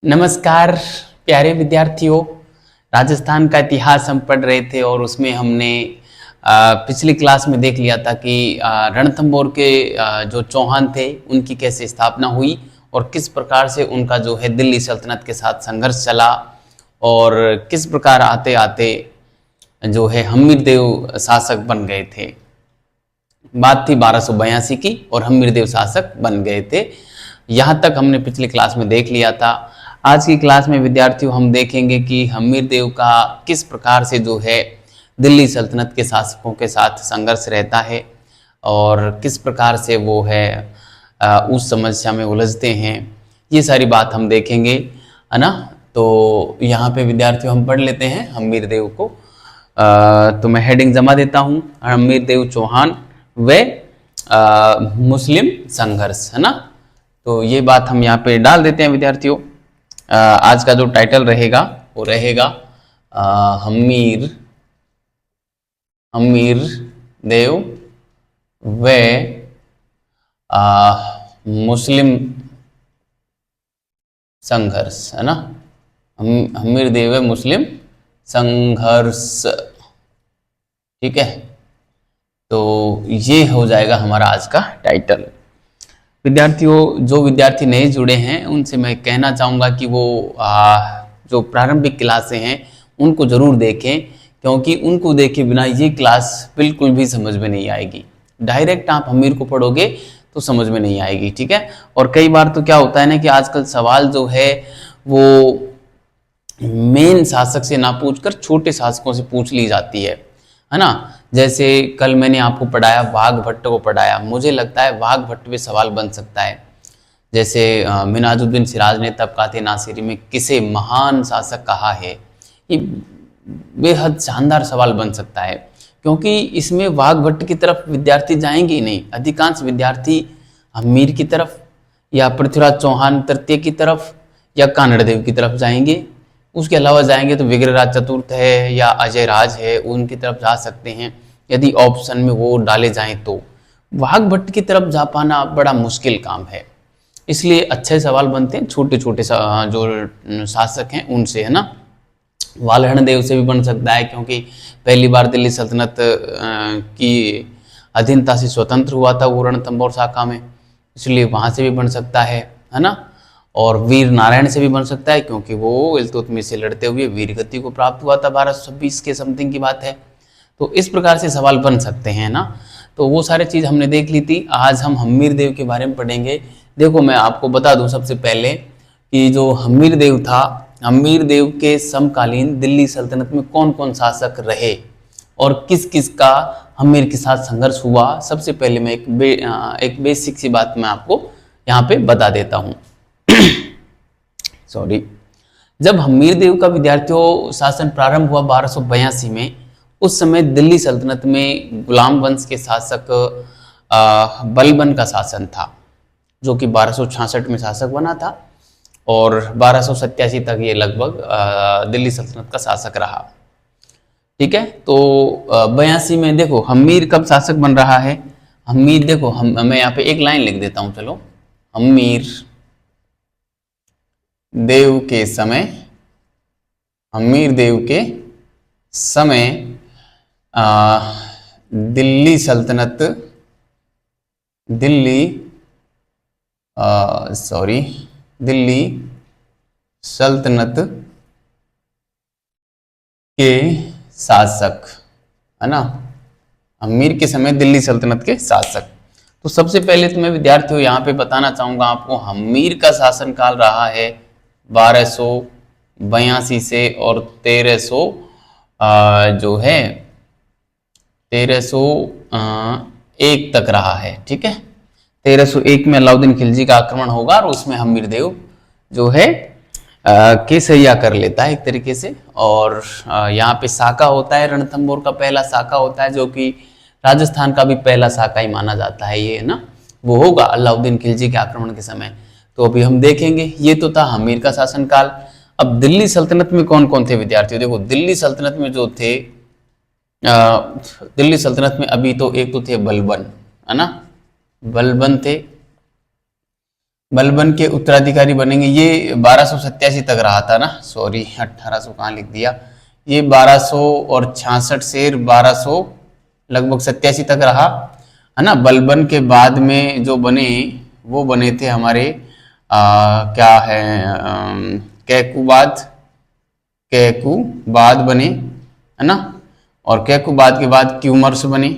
नमस्कार प्यारे विद्यार्थियों। राजस्थान का इतिहास हम पढ़ रहे थे और उसमें हमने पिछली क्लास में देख लिया था कि रणथंभौर के जो चौहान थे उनकी कैसे स्थापना हुई और किस प्रकार से उनका जो है दिल्ली सल्तनत के साथ संघर्ष चला और किस प्रकार आते आते जो है हम्मीरदेव शासक बन गए थे। बात थी 1282 की और हम्मीरदेव शासक बन गए थे। यहाँ तक हमने पिछली क्लास में देख लिया था। आज की क्लास में विद्यार्थियों हम देखेंगे कि हम्मीरदेव का किस प्रकार से जो है दिल्ली सल्तनत के शासकों के साथ संघर्ष रहता है और किस प्रकार से वो है उस समस्या में उलझते हैं। ये सारी बात हम देखेंगे, है ना। तो यहाँ पे विद्यार्थियों हम पढ़ लेते हैं हम्मीरदेव को। तो मैं हेडिंग जमा देता हूँ, हम्मीरदेव चौहान व मुस्लिम संघर्ष, है ना। तो ये बात हम यहाँ पे डाल देते हैं विद्यार्थियों। आज का जो टाइटल रहेगा वो रहेगा हम्मीरदेव व मुस्लिम संघर्ष, है ना। हम्मीरदेव व मुस्लिम संघर्ष, ठीक है। तो ये हो जाएगा हमारा आज का टाइटल। विद्यार्थियों, जो विद्यार्थी नहीं जुड़े हैं उनसे मैं कहना चाहूँगा कि वो जो प्रारंभिक क्लासें हैं उनको ज़रूर देखें, क्योंकि उनको देखे बिना ये क्लास बिल्कुल भी समझ में नहीं आएगी। डायरेक्ट आप हम्मीर को पढ़ोगे तो समझ में नहीं आएगी, ठीक है। और कई बार तो क्या होता है ना कि आजकल सवाल जो है वो मेन शासक से ना पूछकर छोटे शासकों से पूछ ली जाती है ना। जैसे कल मैंने आपको पढ़ाया, वाघ भट्ट को पढ़ाया। मुझे लगता है वाघ भट्ट पे सवाल बन सकता है। जैसे मिनाजुद्दीन सिराज ने तबकाते नासिरी में किसे महान शासक कहा है, ये बेहद शानदार सवाल बन सकता है, क्योंकि इसमें वाघ भट्ट की तरफ विद्यार्थी जाएंगे ही नहीं। अधिकांश विद्यार्थी हम्मीर की तरफ या पृथ्वीराज चौहान तृतीय की तरफ या कानड़देव की तरफ जाएंगे। उसके अलावा जाएंगे तो विग्रहराज चतुर्थ है या अजय राज है, उनकी तरफ जा सकते हैं यदि ऑप्शन में वो डाले जाएं तो। वाघ भट्ट की तरफ जा पाना बड़ा मुश्किल काम है, इसलिए अच्छे सवाल बनते हैं छोटे छोटे जो शासक हैं उनसे, है ना। वालहण देव से भी बन सकता है, क्योंकि पहली बार दिल्ली सल्तनत की अधीनता से स्वतंत्र हुआ था वो रणथंभौर शाखा में, इसलिए वहाँ से भी बन सकता है ना। और वीर नारायण से भी बन सकता है, क्योंकि वो इल्तुतमिश से लड़ते हुए वीर गति को प्राप्त हुआ था 1226 के समथिंग की बात है। तो इस प्रकार से सवाल बन सकते हैं ना। तो वो सारी चीज़ हमने देख ली थी। आज हम हम्मीरदेव के बारे में पढ़ेंगे। देखो, मैं आपको बता दूं सबसे पहले कि जो हम्मीरदेव था, हम्मीरदेव के समकालीन दिल्ली सल्तनत में कौन कौन शासक रहे और किस किस का हम्मीर के साथ संघर्ष हुआ। सबसे पहले मैं एक बेसिक सी बात मैं आपको यहाँ पे बता देता हूँ। सॉरी, जब हम्मीरदेव का विद्यार्थियों शासन प्रारंभ हुआ 1282 में, उस समय दिल्ली सल्तनत में गुलाम वंश के शासक बलबन का शासन था, जो कि 1266 में शासक बना था और 1287 तक ये लगभग दिल्ली सल्तनत का शासक रहा, ठीक है। तो 82 में देखो हम्मीर कब शासक बन रहा है। हम्मीर देखो, मैं यहाँ पे एक लाइन लिख देता हूँ, चलो। हम्मीर देव के समय, हम्मीरदेव के समय दिल्ली सल्तनत के शासक, है ना। हम्मीर के समय दिल्ली सल्तनत के शासक। तो सबसे पहले तो मैं विद्यार्थियों यहाँ पे बताना चाहूँगा आपको, हम्मीर का शासनकाल रहा है 1282 से और 1300 जो है 1301 तक रहा है, ठीक है। 1301 में अलाउद्दीन खिलजी का आक्रमण होगा और उसमें हम्मीरदेव जो है केसरिया कर लेता है एक तरीके से। और यहाँ पे साका होता है, रणथंभौर का पहला साका होता है, जो कि राजस्थान का भी पहला साका ही माना जाता है ये, है ना। वो होगा अलाउद्दीन खिलजी के आक्रमण के समय। तो अभी हम देखेंगे, ये तो था हम्मीर का शासनकाल। अब दिल्ली सल्तनत में कौन कौन थे विद्यार्थियों, देखो दिल्ली सल्तनत में जो थे, दिल्ली सल्तनत में अभी तो एक तो थे बलबन, है ना। बलबन थे, बलबन के उत्तराधिकारी बनेंगे, ये 1287 तक रहा था ना, सॉरी 1800 कहाँ लिख दिया, ये 1266 से 1200 लगभग 87 तक रहा है ना। बलबन के बाद में जो बने वो बने थे हमारे क्या है कैकुबाद, कैकुबाद बने है ना, और कैकुबाद के बाद क्यूमर्स बने,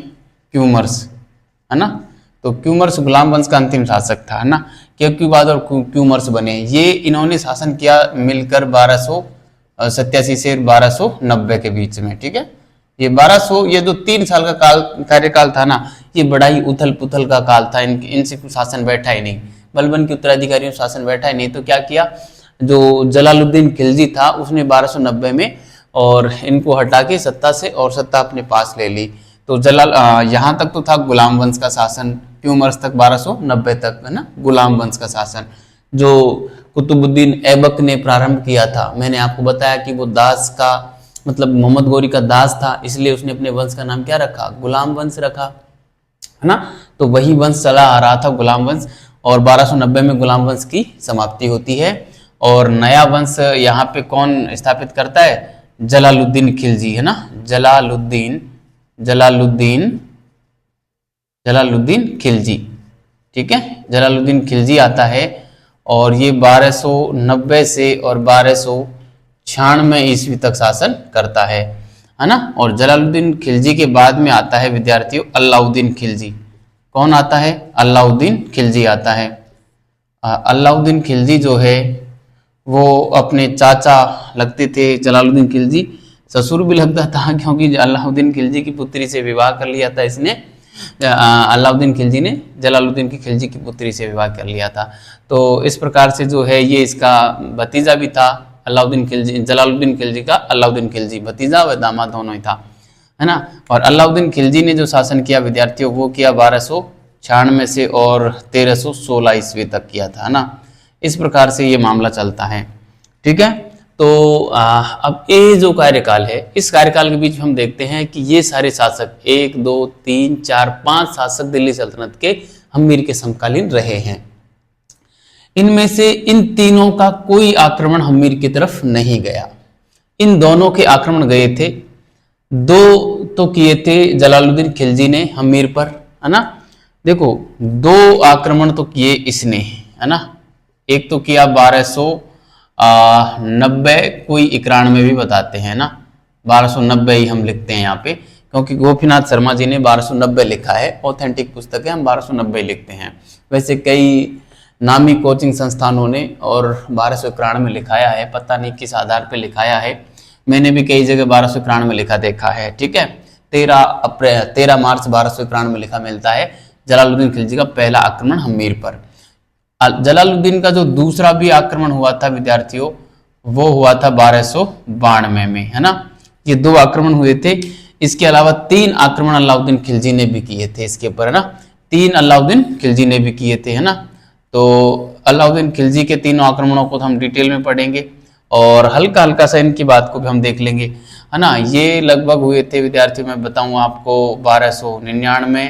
क्यूमर्स है ना। तो क्यूमर्स गुलाम वंश का अंतिम शासक था है ना। कैकुबाद और क्यूमर्स बने, ये इन्होंने शासन किया मिलकर 1287 से 1290 के बीच में, ठीक है। ये 1200, ये जो 3 साल का कार्यकाल था ना, ये बड़ा ही उथल पुथल का काल था। इनसे कुछ शासन बैठा ही नहीं, बलबन के उत्तराधिकारियों शासन बैठा ही नहीं। तो क्या किया, जो जलालुद्दीन खिलजी था उसने 1290 में और इनको हटा के सत्ता अपने पास ले ली। तो यहाँ तक तो था गुलाम वंश का शासन, क्यूमर्स तक 1290 तक है ना गुलाम वंश का शासन, जो कुतुबुद्दीन ऐबक ने प्रारंभ किया था। मैंने आपको बताया कि वो दास का मतलब मोहम्मद गौरी का दास था, इसलिए उसने अपने वंश का नाम क्या रखा, गुलाम वंश रखा है ना। तो वही वंश चला आ रहा था, गुलाम वंश, और 1290 में गुलाम वंश की समाप्ति होती है। और नया वंश यहाँ पे कौन स्थापित करता है, जलालुद्दीन खिलजी है ना, जलालुद्दीन खिलजी, ठीक है। जलालुद्दीन खिलजी आता है और ये 1290 से और 1296 ईस्वी तक शासन करता है ना। और जलालुद्दीन खिलजी के बाद में आता है विद्यार्थियों अलाउद्दीन खिलजी। कौन आता है, अलाउद्दीन खिलजी आता है। अलाउद्दीन खिलजी जो है वो अपने चाचा लगते थे जलालुद्दीन खिलजी, ससुर भी लगता था, क्योंकि अलाउद्दीन खिलजी की पुत्री से विवाह कर लिया था इसने। अलाउद्दीन खिलजी ने जलालुद्दीन की खिलजी की पुत्री से विवाह कर लिया था। तो इस प्रकार से जो है ये इसका भतीजा भी था, अलाउद्दीन खिलजी, जलालुद्दीन खिलजी का अलाउद्दीन खिलजी भतीजा व दामाद दोनों ही था है ना। और अलाउद्दीन खिलजी ने जो शासन किया विद्यार्थियों वो किया 1296 से और 1316 ईस्वी तक किया था है ना। इस प्रकार से ये मामला चलता है, ठीक है। तो अब ये जो कार्यकाल है, इस कार्यकाल के बीच हम देखते हैं कि ये सारे शासक 1 2 3 4 5 शासक दिल्ली सल्तनत के हम्मीर के समकालीन रहे हैं। इनमें से इन तीनों का कोई आक्रमण हम्मीर की तरफ नहीं गया। इन दोनों के आक्रमण गए थे, 2 तो किए थे जलालुद्दीन खिलजी ने हम्मीर पर है ना। देखो 2 आक्रमण तो किए इसने है ना, एक तो किया 1290, कोई 91 भी बताते हैं ना, 1290 ही हम लिखते हैं यहाँ पे, क्योंकि गोपीनाथ शर्मा जी ने 1290 लिखा है, ऑथेंटिक पुस्तक है, हम 1290 लिखते हैं। वैसे कई नामी कोचिंग संस्थानों ने और 1291 लिखाया है, पता नहीं किस आधार पे लिखाया है, मैंने भी कई जगह 1291 लिखा देखा है, ठीक है। 13 मार्च 1291 लिखा मिलता है जलालुद्दीन खिलजी का पहला आक्रमण हम्मीर पर। जलालुद्दीन का जो दूसरा भी आक्रमण हुआ था विद्यार्थियों, वो हुआ था 1292 में है ना। ये 2 आक्रमण हुए थे, इसके अलावा 3 आक्रमण अलाउद्दीन खिलजी ने भी किए थे इसके ऊपर है ना, 3 अलाउद्दीन खिलजी ने भी किए थे है ना। तो अलाउद्दीन खिलजी के तीनों आक्रमणों को तो हम डिटेल में पढ़ेंगे और हल्का हल्का सा इनकी बात को भी हम देख लेंगे है ना। ये लगभग हुए थे विद्यार्थियों, मैं बताऊं आपको 1299,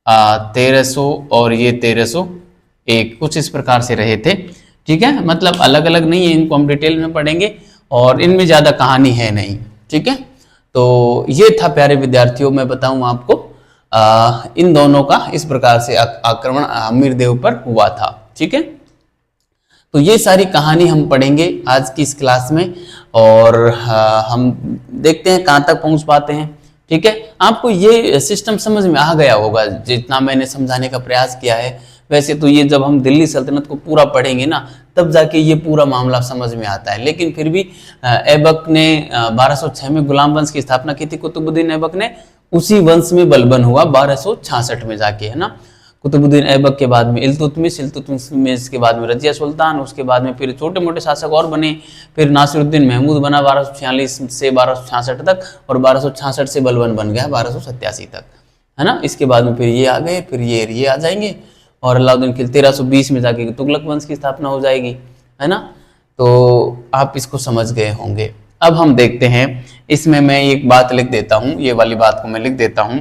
1300 और ये 1301, कुछ इस प्रकार से रहे थे, ठीक है। मतलब अलग अलग नहीं है, इनको हम डिटेल में पढ़ेंगे और इनमें ज्यादा कहानी है नहीं, ठीक है। तो ये था प्यारे विद्यार्थियों, मैं बताऊं आपको इन दोनों का इस प्रकार से आक्रमण हम्मीर देव पर हुआ था, ठीक है। तो ये सारी कहानी हम पढ़ेंगे आज की इस क्लास में और हम देखते हैं कहाँ तक पहुंच पाते हैं, ठीक है। आपको ये सिस्टम समझ में आ गया होगा जितना मैंने समझाने का प्रयास किया है। वैसे तो ये जब हम दिल्ली सल्तनत को पूरा पढ़ेंगे ना, तब जाके ये पूरा मामला समझ में आता है। लेकिन फिर भी ऐबक ने 1206 में गुलाम वंश की स्थापना की थी, कुतुबुद्दीन ऐबक ने, उसी वंश में बलबन हुआ 1266 में जाके है ना। कुतुबुद्दीन ऐबक के बाद में इल्तुतमिश के बाद में रजिया सुल्तान, उसके बाद में फिर छोटे मोटे शासक और बने, फिर नासिरुद्दीन महमूद बना 1246 से 1266 तक, और 1266 से बलबन बन गया 1287 तक है ना। इसके बाद में फिर ये आ गए, फिर ये आ जाएंगे और अलाउद्दीन खिलजी 1320 में जाके तुगलक वंश की स्थापना हो जाएगी है ना। तो आप इसको समझ गए होंगे। अब हम देखते हैं, इसमें मैं एक बात लिख देता हूं, ये वाली बात को मैं लिख देता हूं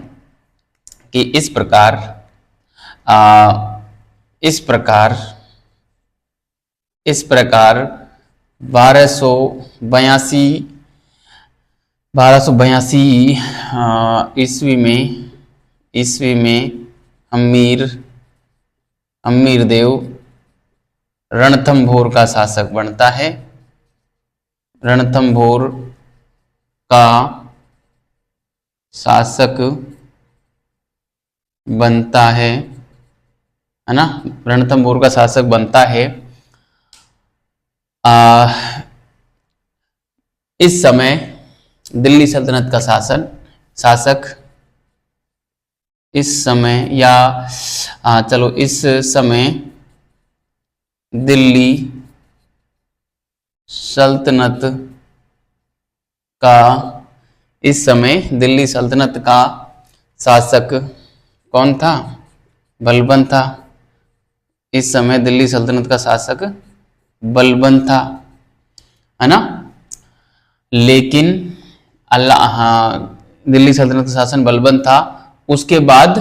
कि इस प्रकार इस प्रकार 1282 ईस्वी में अमीर देव रणथंभौर का शासक बनता है। रणथंभौर का शासक बनता है ना, रणथंभौर का शासक बनता है। इस समय दिल्ली सल्तनत का शासक इस समय दिल्ली सल्तनत का शासक कौन था? बलबन था। इस समय दिल्ली सल्तनत का शासक बलबन था, है ना। लेकिन दिल्ली सल्तनत का शासन बलबन था। उसके बाद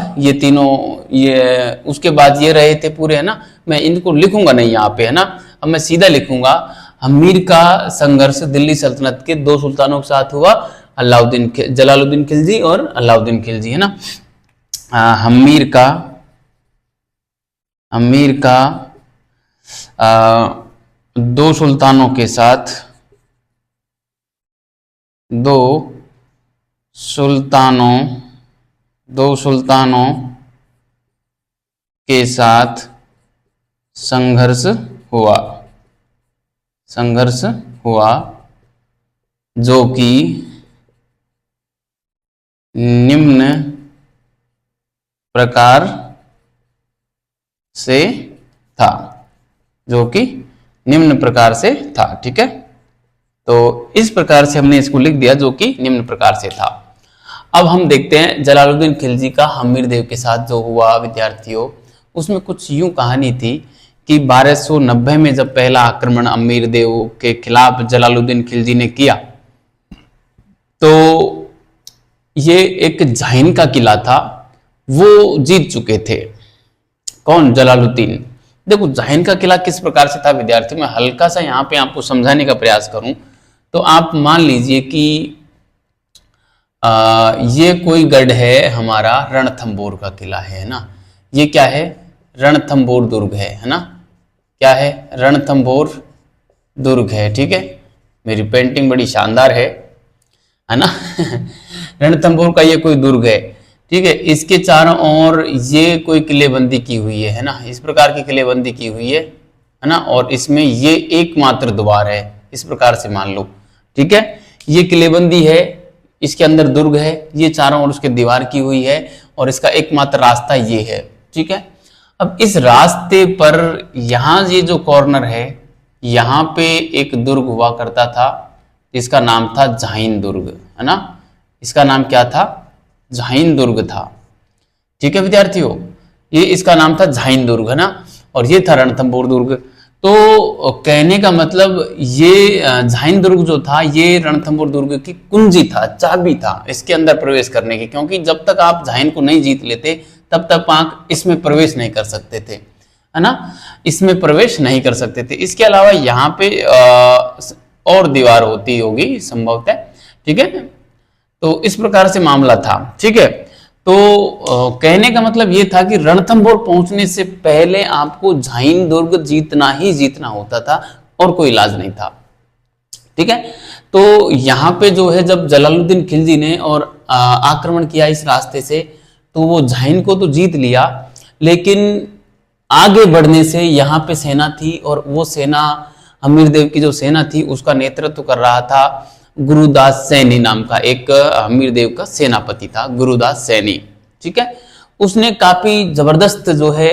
उसके बाद ये रहे थे पूरे, है ना। मैं इनको लिखूंगा नहीं यहाँ पे, है ना। अब मैं सीधा लिखूंगा, अमीर का संघर्ष दिल्ली सल्तनत के दो सुल्तानों के साथ हुआ, जलालुद्दीन खिलजी और अलाउद्दीन खिलजी, है ना। अमीर का दो सुल्तानों के साथ संघर्ष हुआ जो कि निम्न प्रकार से था, ठीक है। तो इस प्रकार से हमने इसको लिख दिया, जो कि निम्न प्रकार से था। अब हम देखते हैं जलालुद्दीन खिलजी का हमीर देव के साथ जो हुआ विद्यार्थियों, उसमें कुछ यूं कहानी थी कि 1290 में जब पहला आक्रमण अमीर देव के खिलाफ जलालुद्दीन खिलजी ने किया, तो ये एक झाइन का किला था, वो जीत चुके थे। कौन? जलालुद्दीन। देखो झाइन का किला किस प्रकार से था विद्यार्थियों, मैं हल्का सा यहाँ पे आपको समझाने का प्रयास करूं तो आप मान लीजिए कि ये कोई गढ़ है हमारा, रणथंभौर का किला है ना। ये क्या है? रणथंभौर दुर्ग है ना। क्या है? रणथंभौर दुर्ग है, ठीक है। मेरी पेंटिंग बड़ी शानदार है ना। रणथंभौर का ये कोई दुर्ग है, ठीक है। इसके चारों ओर ये कोई किलेबंदी की हुई है ना, इस प्रकार की किलेबंदी की हुई है ना। और इसमें ये एकमात्र द्वार है, इस प्रकार से मान लो, ठीक है। ये किलेबंदी है, इसके अंदर दुर्ग है, ये चारों ओर उसके दीवार की हुई है, और इसका एकमात्र रास्ता ये है, ठीक है। अब इस रास्ते पर यहाँ ये जो कॉर्नर है, यहाँ पे एक दुर्ग हुआ करता था, जिसका नाम था झाइन दुर्ग, है ना। इसका नाम क्या था? झाइन दुर्ग था, ठीक है विद्यार्थियों। ये इसका नाम था झाइन दुर्ग, है ना। और ये था रणथंभौर दुर्ग। तो कहने का मतलब ये झाइन दुर्ग जो था, ये रणथंभौर दुर्ग की कुंजी था, चाबी था इसके अंदर प्रवेश करने की, क्योंकि जब तक आप झाइन को नहीं जीत लेते तब तक आप इसमें प्रवेश नहीं कर सकते थे, है ना। इसमें प्रवेश नहीं कर सकते थे। इसके अलावा यहाँ पे और दीवार होती होगी संभवतः, ठीक है। तो इस प्रकार से मामला था, ठीक है। तो कहने का मतलब ये था कि रणथंभौर पहुंचने से पहले आपको झाइन दुर्ग जीतना ही जीतना होता था, और कोई इलाज नहीं था, ठीक है। तो यहाँ पे जो है, जब जलालुद्दीन खिलजी ने और आक्रमण किया इस रास्ते से, तो वो झाइन को तो जीत लिया, लेकिन आगे बढ़ने से यहाँ पे सेना थी, और वो सेना अमीर देव की जो सेना थी उसका नेतृत्व कर रहा था गुरुदास सैनी नाम का एक अमीर देव का सेनापति था, गुरुदास सैनी, ठीक है। उसने काफी जबरदस्त जो है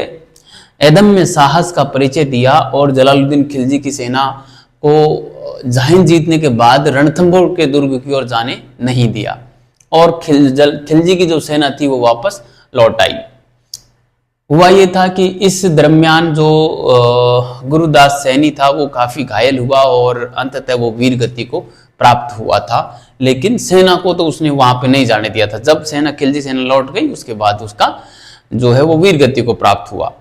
अदम्य साहस का परिचय दिया, और जलालुद्दीन खिलजी की सेना को झाइन जीतने के बाद रणथंभौर के दुर्ग की ओर जाने नहीं दिया, और खिलजी की जो सेना थी वो वापस लौट आई। हुआ ये था कि इस दरमियान जो गुरुदास सैनी था वो काफी घायल हुआ, और अंततः वो वीर गति को प्राप्त हुआ था, लेकिन सेना को तो उसने वहां पे नहीं जाने दिया था। जब खिलजी सेना लौट गई, उसके बाद उसका जो है वो वीर गति को प्राप्त हुआ।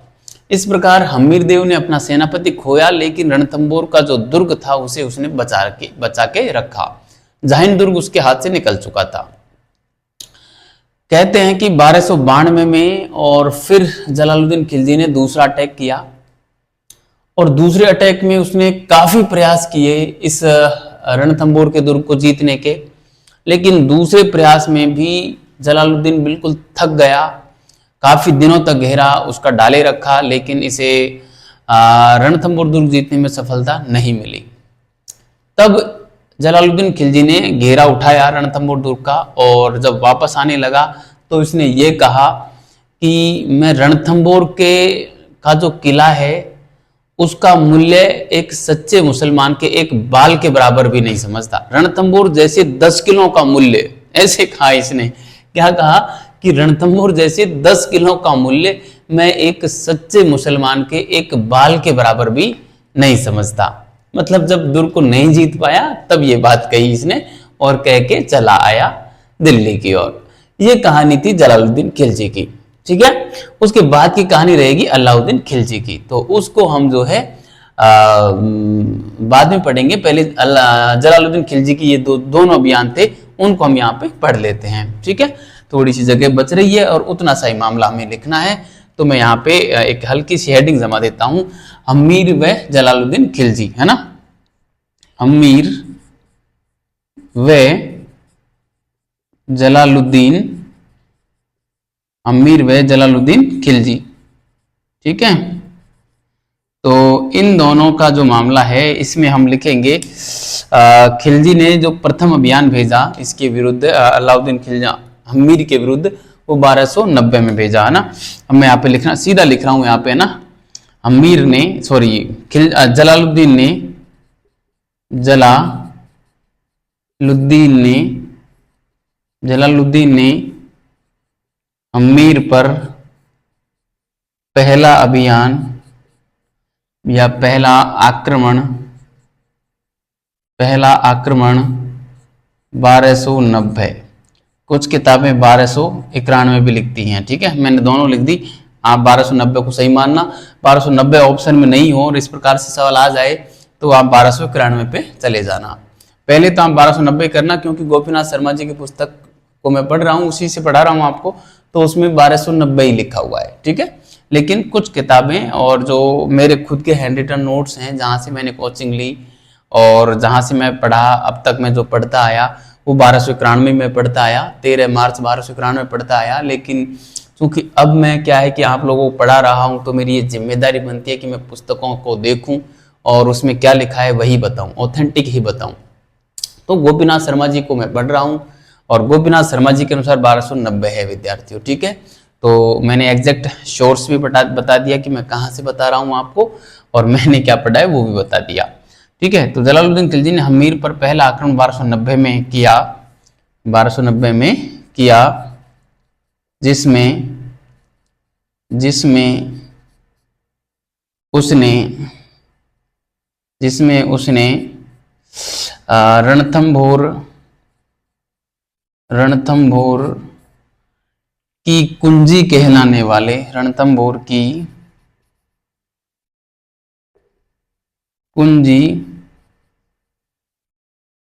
इस प्रकार हम्मीरदेव ने अपना सेनापति खोया, लेकिन रणथंभौर का जो दुर्ग था उसे उसने बचा के रखा। जाहिन दुर्ग उसके हाथ से निकल चुका था। कहते हैं कि 1292 में और फिर जलालुद्दीन खिलजी ने दूसरा अटैक किया, और दूसरे अटैक में उसने काफी प्रयास किए इस रणथंभौर के दुर्ग को जीतने के, लेकिन दूसरे प्रयास में भी जलालुद्दीन बिल्कुल थक गया। काफी दिनों तक घेरा उसका डाले रखा, लेकिन इसे रणथंभौर दुर्ग जीतने में सफलता नहीं मिली। तब जलालुद्दीन खिलजी ने घेरा उठाया रणथंभौर दुर्ग का, और जब वापस आने लगा तो इसने ये कहा कि मैं रणथंभौर के का जो किला है उसका मूल्य एक सच्चे मुसलमान के एक बाल के बराबर भी नहीं समझता। रणथंभौर जैसे 10 किलो का मूल्य, ऐसे कहा इसने, क्या कहा कि रणथंभौर जैसे 10 किलो का मूल्य मैं एक सच्चे मुसलमान के एक बाल के बराबर भी नहीं समझता। मतलब जब दुर्ग को नहीं जीत पाया तब ये बात कही इसने, और कह के चला आया दिल्ली की ओर। ये कहानी थी जलालुद्दीन खिलजी की। ठीक है, उसके बाद की कहानी रहेगी अलाउद्दीन खिलजी की, तो उसको हम जो है बाद में पढ़ेंगे। पहले जलालुद्दीन खिलजी की ये दोनों अभियान थे, उनको हम यहाँ पे पढ़ लेते हैं। ठीक है, थोड़ी सी जगह बच रही है और उतना सा ही मामला हमें लिखना है, तो मैं यहाँ पे एक हल्की सी हेडिंग जमा देता हूं, हम्मीर व जलालुद्दीन खिलजी, है ना, हम्मीर व जलालुद्दीन, हम्मीर व जलालुद्दीन खिलजी। ठीक है, तो इन दोनों का जो मामला है इसमें हम लिखेंगे खिलजी ने जो प्रथम अभियान भेजा इसके विरुद्ध, अलाउद्दीन खिलजी हम्मीर के विरुद्ध, वो 1290 में भेजा, है ना। अब मैं यहाँ पे लिखना सीधा लिख रहा हूँ यहाँ पे, है ना, हम्मीर ने जलालुद्दीन ने हम्मीर पर पहला अभियान या पहला आक्रमण 1290, कुछ किताबें 1291 भी लिखती हैं। ठीक है, मैंने दोनों लिख दी, आप 1290 को सही मानना। 1290 ऑप्शन में नहीं हो और इस प्रकार से सवाल आ जाए तो आप 1291 पे चले जाना। पहले तो आप 1290 करना, क्योंकि गोपीनाथ शर्मा जी की पुस्तक को मैं पढ़ रहा हूँ, उसी से पढ़ा रहा हूँ आपको, तो उसमें 1290 ही लिखा हुआ है। ठीक है, लेकिन कुछ किताबें और जो मेरे खुद के हैंड रिटन नोट्स हैं, जहाँ से मैंने कोचिंग ली और जहाँ से मैं पढ़ा, अब तक मैं जो पढ़ता आया वो 1291 में पढ़ता आया, 13 मार्च 1291 में पढ़ता आया। लेकिन चूंकि अब मैं क्या है कि आप लोगों को पढ़ा रहा हूँ, तो मेरी ये जिम्मेदारी बनती है कि मैं पुस्तकों को देखूं और उसमें क्या लिखा है वही बताऊं, ऑथेंटिक ही बताऊं। तो गोपीनाथ शर्मा जी को मैं पढ़ रहा हूँ और गोपीनाथ शर्मा जी के अनुसार 1290 है विद्यार्थियों। ठीक है, तो मैंने एग्जैक्ट सोर्स भी बता दिया कि मैं कहाँ से बता रहा हूँ आपको, और मैंने क्या पढ़ा है वो भी बता दिया। ठीक है, तो जलालुद्दीन खिलजी ने हम्मीर पर पहला आक्रमण 1290 में किया, जिसमें उसने रणथंभौर की कुंजी कहलाने वाले, रणथंभौर की कुंजी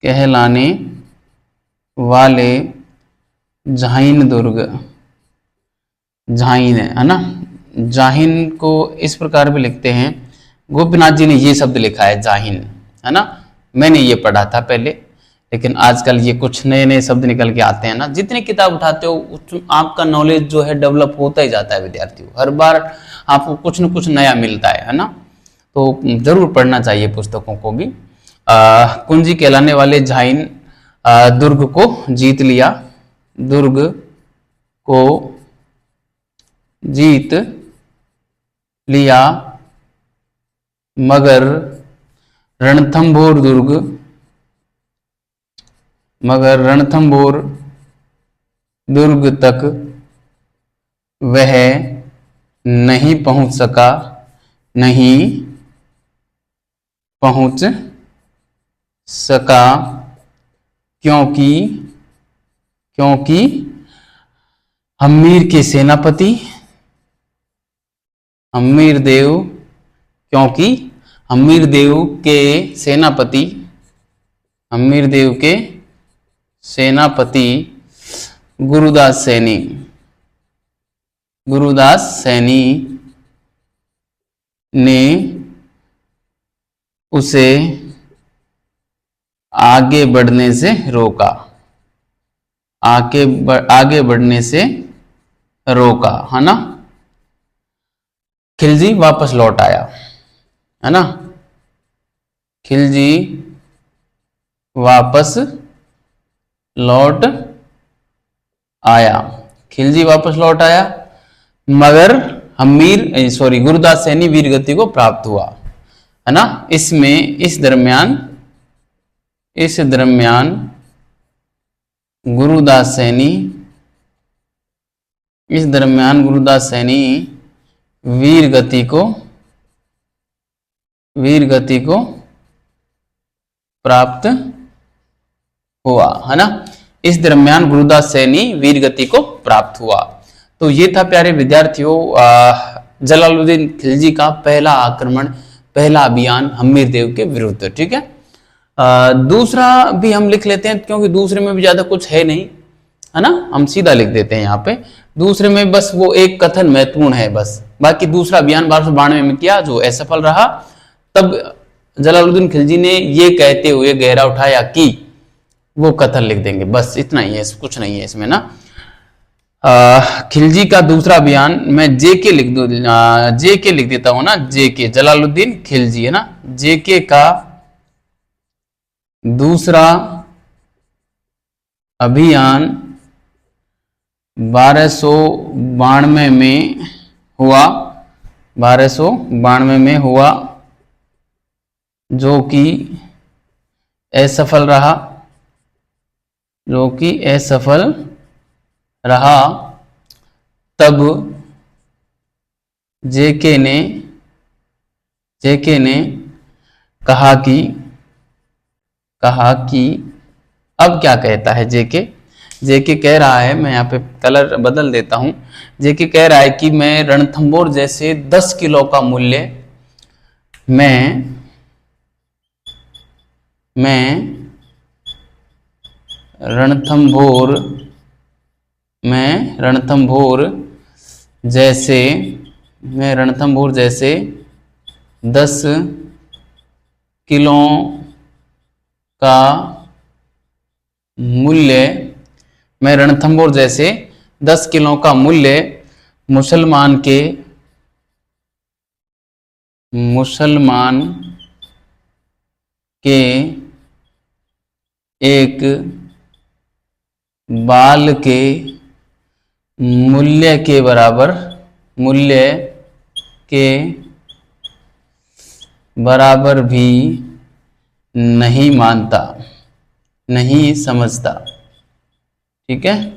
कहलाने वाले जाहिन दुर्ग, जाहिन है ना, जाहिन को इस प्रकार भी लिखते हैं, गोपीनाथ जी ने ये शब्द लिखा है जाहिन, है ना। मैंने ये पढ़ा था पहले, लेकिन आजकल ये कुछ नए नए शब्द निकल के आते हैं ना। जितनी किताब उठाते हो आपका नॉलेज जो है डेवलप होता ही जाता है विद्यार्थियों, हर बार आपको कुछ न कुछ नया मिलता है ना। तो जरूर पढ़ना चाहिए पुस्तकों को भी। कुंजी कहलाने वाले जाहिन दुर्ग को जीत लिया, दुर्ग को जीत लिया, मगर रणथंभौर दुर्ग तक वह नहीं पहुंच सका, क्योंकि हम्मीर के सेनापति हम्मीर देव, क्योंकि हम्मीर देव के सेनापति, हम्मीर देव के सेनापति गुरुदास सैनी, गुरुदास सैनी ने उसे आगे बढ़ने से रोका, आगे बढ़ने से रोका, है ना। खिलजी वापस लौट आया, है ना। खिलजी वापस लौट आया, खिलजी वापस लौट आया, मगर गुरुदास सैनी वीर गति को प्राप्त हुआ, है ना। इस दरमियान गुरुदास सैनी वीर गति को प्राप्त हुआ, है ना। इस दरमियान गुरुदास सैनी वीर गति को प्राप्त हुआ। तो ये था प्यारे विद्यार्थियों जलालुद्दीन खिलजी का पहला आक्रमण, पहला अभियान हम्मीर देव के विरुद्ध। ठीक है, दूसरा भी हम लिख लेते हैं क्योंकि दूसरे में भी ज्यादा कुछ है नहीं, है ना। हम सीधा लिख देते हैं यहाँ पे, दूसरे में बस वो एक कथन महत्वपूर्ण है बस। बाकी दूसरा अभियान 1292 में किया जो असफल रहा। तब जलालुद्दीन खिलजी ने ये कहते हुए गहरा उठाया कि वो कथन लिख देंगे, बस इतना ही है, कुछ नहीं है इसमें ना। खिलजी का दूसरा अभियान, मैं जेके लिख दो, जेके लिख देता हूं ना, जेके जलालुद्दीन खिलजी, है ना। जेके का दूसरा अभियान 1292 में हुआ, 1292 में हुआ, जो कि असफल रहा, तब जेके ने कहा कि अब क्या कहता है जेके कह रहा है, मैं यहाँ पे कलर बदल देता हूं। जेके कह रहा है कि मैं रणथंभौर जैसे 10 किलो का मूल्य मैं रणथंभौर जैसे 10 किलो का मूल्य, मैं रणथंभौर जैसे 10 किलो का मूल्य मुसलमान के एक बाल के मूल्य के बराबर भी नहीं मानता, नहीं समझता। ठीक है,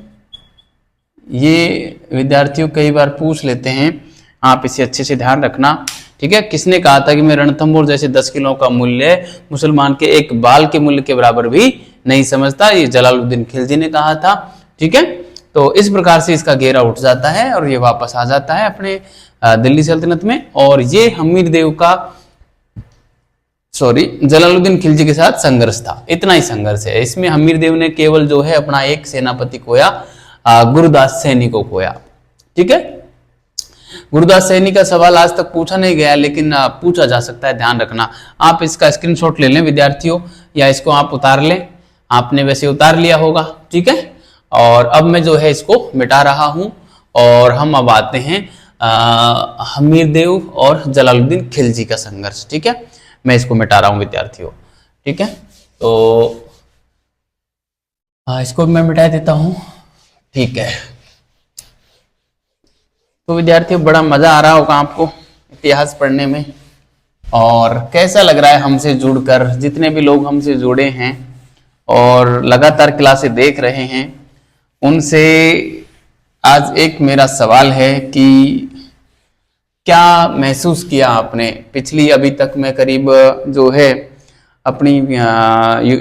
ये विद्यार्थियों कई बार पूछ लेते हैं, आप इसे अच्छे से ध्यान रखना। ठीक है, किसने कहा था कि मैं रणथंभौर जैसे 10 किलो का मूल्य मुसलमान के एक बाल के मूल्य के बराबर भी नहीं समझता, ये जलालुद्दीन खिलजी ने कहा था। ठीक है, तो इस प्रकार से इसका घेरा उठ जाता है और ये वापस आ जाता है अपने दिल्ली सल्तनत में। और ये हम्मीर देव का जलालुद्दीन खिलजी के साथ संघर्ष था, इतना ही संघर्ष है इसमें। हम्मीर देव ने केवल जो है अपना एक सेनापति खोया, गुरुदास सैनी को खोया। ठीक है, गुरुदास सैनी का सवाल आज तक पूछा नहीं गया, लेकिन पूछा जा सकता है, ध्यान रखना। आप इसका स्क्रीनशॉट ले लें विद्यार्थियों, या इसको आप उतार लें, आपने वैसे उतार लिया होगा। ठीक है, और अब मैं जो है इसको मिटा रहा हूं और हम अब आते हैं हम्मीर देव और जलालुद्दीन खिलजी का संघर्ष। ठीक है, मैं इसको मिटा रहा हूं विद्यार्थियों। ठीक है, तो इसको मैं मिटा देता हूं। ठीक है, तो विद्यार्थियों बड़ा मजा आ रहा होगा आपको इतिहास पढ़ने में, और कैसा लग रहा है हमसे जुड़कर? जितने भी लोग हमसे जुड़े हैं और लगातार क्लासें देख रहे हैं, उनसे आज एक मेरा सवाल है कि क्या महसूस किया आपने पिछली, अभी तक मैं करीब जो है अपनी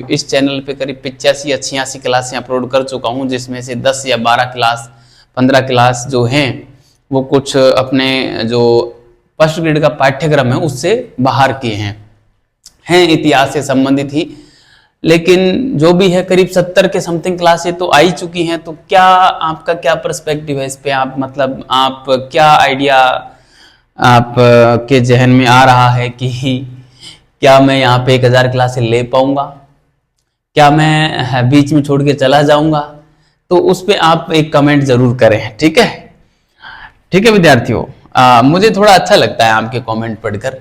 इस चैनल पे करीब 85 या 86 क्लासें अपलोड कर चुका हूं, जिसमें से 10 या 12 क्लास 15 क्लास जो हैं वो कुछ अपने जो फर्स्ट ग्रेड का पाठ्यक्रम है उससे बाहर किए हैं इतिहास से संबंधित ही, लेकिन जो भी है करीब 70 के समथिंग क्लासें तो आ ही चुकी हैं। तो क्या आपका क्या पर्सपेक्टिव है इस पे, आप मतलब आप क्या आइडिया आप के जहन में आ रहा है कि क्या मैं यहाँ पे 1000 क्लासें ले पाऊंगा, क्या मैं बीच में छोड़ के चला जाऊंगा? तो उस पे आप एक कमेंट जरूर करें, ठीक है? ठीक है विद्यार्थियों, मुझे थोड़ा अच्छा लगता है आपके कमेंट पढ़कर।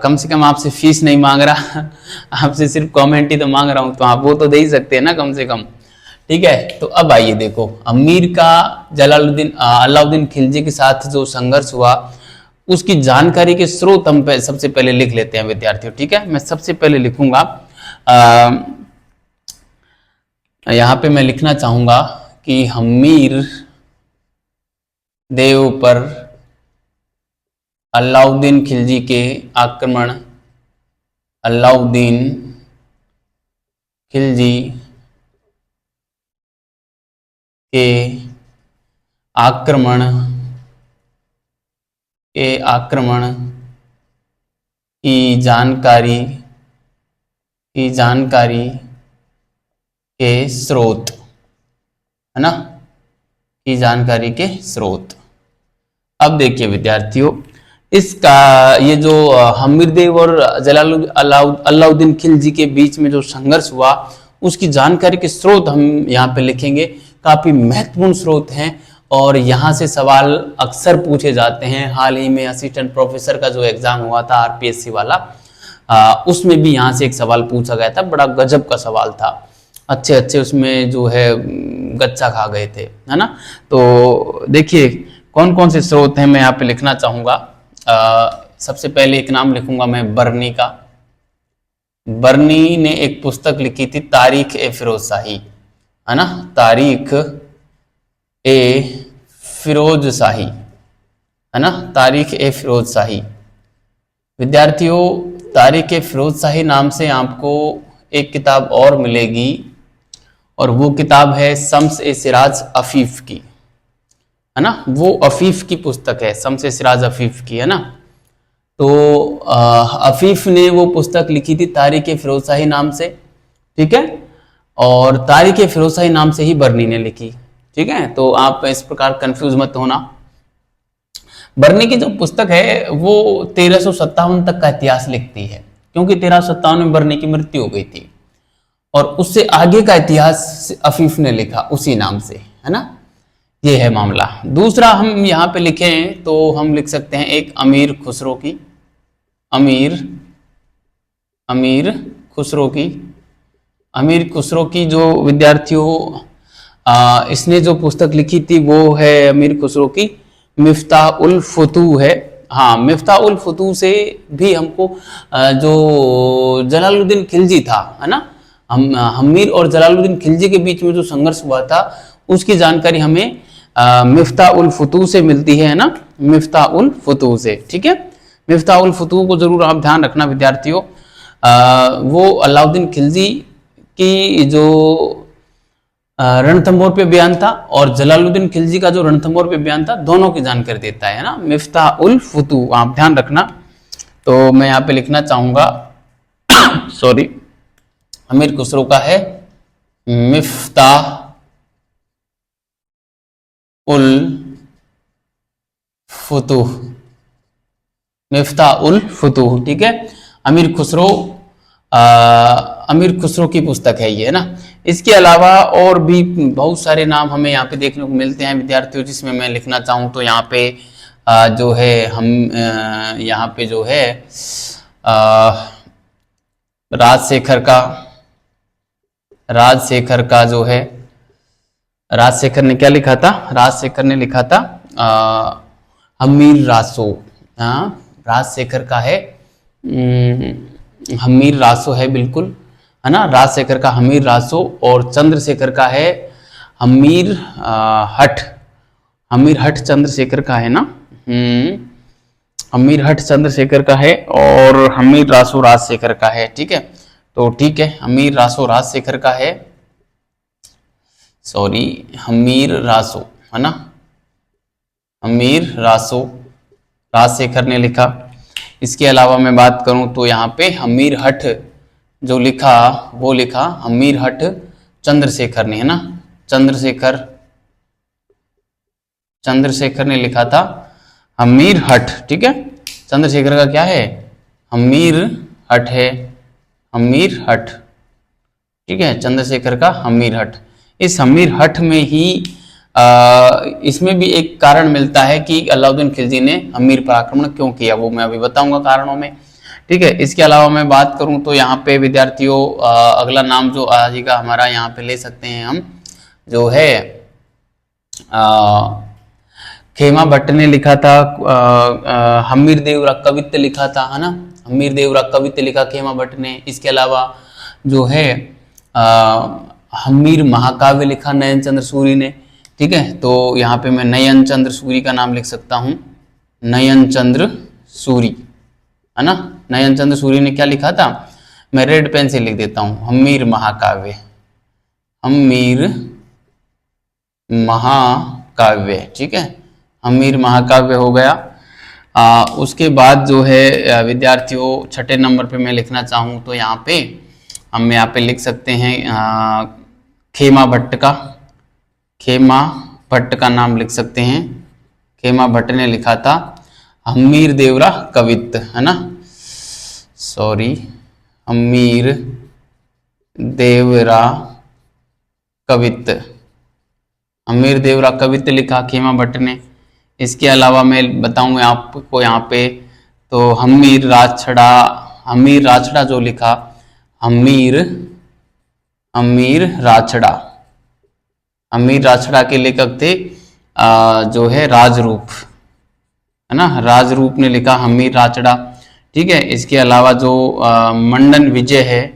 कम से कम आपसे फीस नहीं मांग रहा आपसे सिर्फ कमेंट ही तो मांग रहा हूं, तो आप वो तो दे ही सकते हैं ना कम से कम। ठीक है, तो अब आइए देखो, अमीर का जलालुद्दीन अलाउद्दीन खिलजी के साथ जो संघर्ष हुआ उसकी जानकारी के स्रोत हम सबसे पहले लिख लेते हैं विद्यार्थियों। ठीक है, मैं सबसे पहले लिखूंगा, यहाँ पे मैं लिखना चाहूंगा कि हमीर देव पर अलाउद्दीन खिलजी के आक्रमण, अलाउद्दीन खिलजी के आक्रमण की जानकारी के स्रोत, है ना, की जानकारी के स्रोत। अब देखिए विद्यार्थियों, इसका ये जो हमीरदेव और अलाउद्दीन खिलजी के बीच में जो संघर्ष हुआ उसकी जानकारी के स्रोत हम यहाँ पे लिखेंगे। काफी महत्वपूर्ण स्रोत हैं और यहाँ से सवाल अक्सर पूछे जाते हैं। हाल ही में असिस्टेंट प्रोफेसर का जो एग्जाम हुआ था आरपीएससी वाला, उसमें भी यहाँ से एक सवाल पूछा गया था, बड़ा गजब का सवाल था, अच्छे उसमें जो है गच्चा खा गए थे, है ना। तो देखिए कौन कौन से स्रोत हैं मैं यहाँ पे लिखना चाहूंगा। सबसे पहले एक नाम लिखूंगा मैं, बर्नी का। बर्नी ने एक पुस्तक लिखी थी तारीख ए फिरोज शाही, है ना, तारीख ए फिरोज शाही, है ना, तारीख ए फिरोज शाही। विद्यार्थियों, तारीख ए फिरोज शाही नाम से आपको एक किताब और मिलेगी और वो किताब है शम्स ए सिराज अफीफ की, है ना, वो अफीफ की पुस्तक है, शम्स ए सिराज अफीफ की, है ना। तो अफीफ ने वो पुस्तक लिखी थी तारीख ए फिरोज शाही नाम से, ठीक है, और तारीख ए फिरोज शाही नाम से ही बर्नी ने लिखी, ठीक है। तो आप इस प्रकार कंफ्यूज मत होना। बर्नी की जो पुस्तक है वो 1357 तक का इतिहास लिखती है, क्योंकि 1357 में बर्नी की मृत्यु हो गई थी, और उससे आगे का इतिहास अफीफ ने लिखा उसी नाम से, है ना। ये है मामला। दूसरा हम यहाँ पे लिखें तो हम लिख सकते हैं एक अमीर खुसरो की, अमीर खुसरो की जो विद्यार्थियों इसने जो पुस्तक लिखी थी वो है अमीर खुसरो की मिफ्ताह उल फुतूह है। हाँ, मिफ्ताह उल फुतूह से भी हमको जो जलालुद्दीन खिलजी था, है ना, हमीर और जलालुद्दीन खिलजी के बीच में जो संघर्ष हुआ था उसकी जानकारी हमें मिफ्ताह उल फुतूह से मिलती है ना, मिफ्ताह उल फुतूह से, ठीक है। मिफ्ताह उल फुतूह को जरूर आप ध्यान रखना विद्यार्थियों। वो अलाउद्दीन खिलजी की जो रणथंभौर पे बयान था और जलालुद्दीन खिलजी का जो रणथंभौर पे बयान था, दोनों की जानकारी देता है ना, मिफ्ताह उल फुतूह, आप ध्यान रखना। तो मैं यहाँ पे लिखना चाहूंगा सॉरी, अमीर खुसरो का है मिफ्ताह उल फुतूह, मिफ्ताह उल फुतूह, ठीक है। अमीर खुसरो की पुस्तक है ये, है ना। इसके अलावा और भी बहुत सारे नाम हमें यहाँ पे देखने को मिलते हैं विद्यार्थियों, जिसमें मैं लिखना चाहूँ तो यहाँ पे जो है हम यहाँ पे जो है राजशेखर का जो है, राजशेखर ने क्या लिखा था, राजशेखर ने लिखा था हमीर रासो, हाँ, राजशेखर का है हमीर रासो है, बिल्कुल, है ना, राजशेखर का हमीर रासो, और चंद्रशेखर का है हमीर हट चंद्रशेखर का है ना, हमीर हट चंद्रशेखर का है और हमीर रासो राजशेखर का है, ठीक है। तो ठीक है, हमीर रासो राजशेखर का है, सॉरी, हमीर रासो, है ना, हमीर रासो राजशेखर ने लिखा। इसके अलावा मैं बात करूं तो यहाँ पे हमीरहट जो लिखा वो लिखा हमीरहट चंद्रशेखर ने, है ना, चंद्रशेखर ने लिखा था हमीरहट। ठीक है, चंद्रशेखर का क्या है, हमीरहट है, हमीरहट। ठीक है, चंद्रशेखर का हमीरहट। इस हमीरहट में ही इसमें भी एक कारण मिलता है कि अलाउद्दीन खिलजी ने हमीर पर आक्रमण क्यों किया, वो मैं अभी बताऊंगा कारणों में। ठीक है, इसके अलावा मैं बात करूं तो यहाँ पे विद्यार्थियों अगला नाम जो आ जाएगा हमारा, यहाँ पे ले सकते हैं हम, जो है खेमा भट्ट ने लिखा था हमीरदेवरा कवित्त लिखा था, है ना, हमीरदेवरा कवित्त लिखा खेमा भट्ट ने। इसके अलावा जो है हमीर महाकाव्य लिखा नयन चंद्र सूरी ने। ठीक है, तो यहाँ पे मैं नयन चंद्र सूरी का नाम लिख सकता हूँ, नयन चंद्र सूरी, है ना, नयन चंद्र सूरी ने क्या लिखा था, मैं रेड पेन से लिख देता हूँ, हमीर महाकाव्य, हमीर महाकाव्य। ठीक है, हमीर महाकाव्य हो गया। उसके बाद जो है विद्यार्थियों छठे नंबर पे मैं लिखना चाहूँ तो यहाँ पे हम यहाँ पे लिख सकते हैं खेमा भट्ट का नाम लिख सकते हैं। खेमा भट्ट ने लिखा था हमीर देवरा कवित्त, है ना, सॉरी, हमीर देवरा कवित्त, हमीर देवरा कवित्त लिखा खेमा भट्ट ने। इसके अलावा मैं बताऊंगा आपको यहाँ पे तो हमीर राछड़ा जो लिखा, हमीर राछड़ा के लेखक थे जो है राजरूप, है ना, राजरूप ने लिखा हमीर राछड़ा। ठीक है, इसके अलावा जो मंडन विजय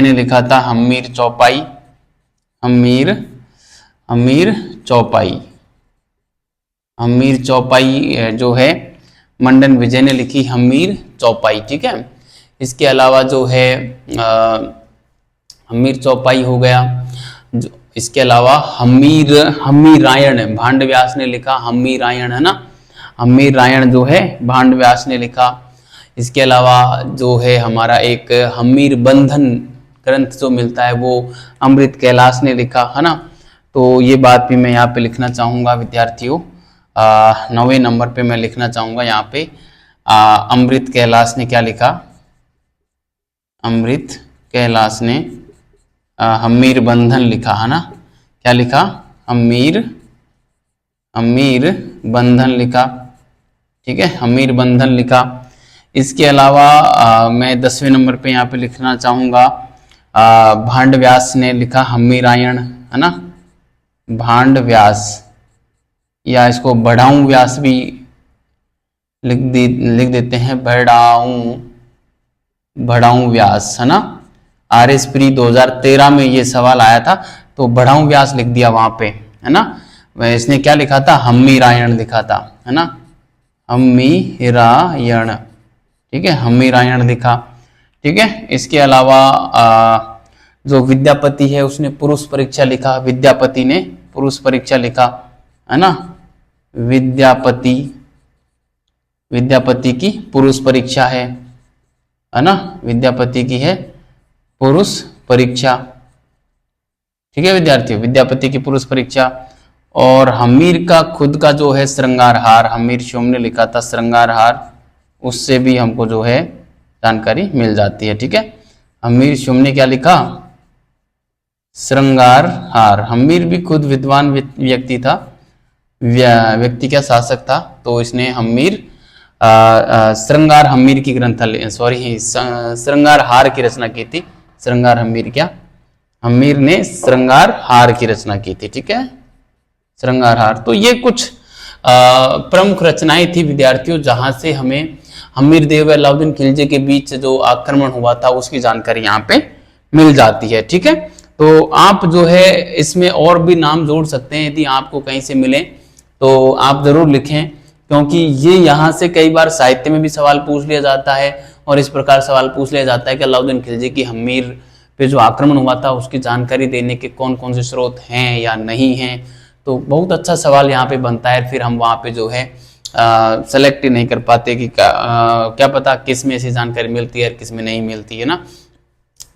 ने लिखा था हमीर चौपाई, हमीर चौपाई जो है मंडन विजय ने लिखी हमीर चौपाई। ठीक है, इसके अलावा जो है हमीर चौपाई हो गया। इसके अलावा हमीरायण भांडव्यास ने लिखा हमीरायण, है ना, हमीरायण जो है भांडव्यास ने लिखा। इसके अलावा जो है हमारा एक हमीर बंधन ग्रंथ जो मिलता है वो अमृत कैलाश ने लिखा, है ना। तो ये बात भी मैं यहाँ पे लिखना चाहूँगा विद्यार्थियों, 9वें नंबर पे मैं लिखना चाहूँगा यहाँ पे अमृत कैलाश ने क्या लिखा, अमृत कैलाश ने हमीर बंधन लिखा, है ना, क्या लिखा, हमीर बंधन लिखा। ठीक है, हमीर बंधन लिखा। इसके अलावा मैं 10वें नंबर पे यहाँ पे लिखना चाहूँगा भांडव्यास ने लिखा हमीरायण, है ना, भांडव्यास, या इसको बढ़ाऊं व्यास भी लिख देते हैं, बढ़ाऊं व्यास, है ना। RS प्री 2013 में ये सवाल आया था तो बढ़ाऊं व्यास लिख दिया वहां पे, है ना। इसने क्या लिखा था, हमीरायण लिखा था, है ना, हमीरायण। ठीक है, हमीरायण लिखा। ठीक है, इसके अलावा जो विद्यापति है उसने पुरुष परीक्षा लिखा, विद्यापति ने पुरुष परीक्षा लिखा, है ना, विद्यापति की पुरुष परीक्षा है ना, विद्यापति की है पुरुष परीक्षा। ठीक है विद्यार्थियों, विद्यापति की पुरुष परीक्षा। और हमीर का खुद का जो है श्रृंगार हार, हमीर शोम ने लिखा था श्रृंगार हार, उससे भी हमको जो है जानकारी मिल जाती है। ठीक है, हमीर शोम ने क्या लिखा, श्रृंगार हार। हमीर भी खुद विद्वान व्यक्ति था, व्यक्ति का शासक था, तो इसने हमीर श्रृंगार हमीर की श्रृंगार हार की रचना की थी। श्रृंगार हमीर क्या, हमीर ने श्रृंगार हार की रचना की थी। ठीक है, श्रृंगार हार। तो ये कुछ प्रमुख रचनाएं थी विद्यार्थियों, जहां से हमें हमीर देव व अलाउद्दीन खिलजी के बीच जो आक्रमण हुआ था उसकी जानकारी यहाँ पे मिल जाती है। ठीक है, तो आप जो है इसमें और भी नाम जोड़ सकते हैं, यदि आपको कहीं से मिले तो आप जरूर लिखें, क्योंकि ये यहाँ से कई बार साहित्य में भी सवाल पूछ लिया जाता है और इस प्रकार सवाल पूछ लिया जाता है कि अलाउद्दीन खिलजी की हमीर पे जो आक्रमण हुआ था उसकी जानकारी देने के कौन कौन से स्रोत हैं या नहीं हैं। तो बहुत अच्छा सवाल यहाँ पे बनता है, फिर हम वहाँ पे जो है सेलेक्ट ही नहीं कर पाते कि क्या पता किस में ऐसी जानकारी मिलती है और किस में नहीं मिलती है ना।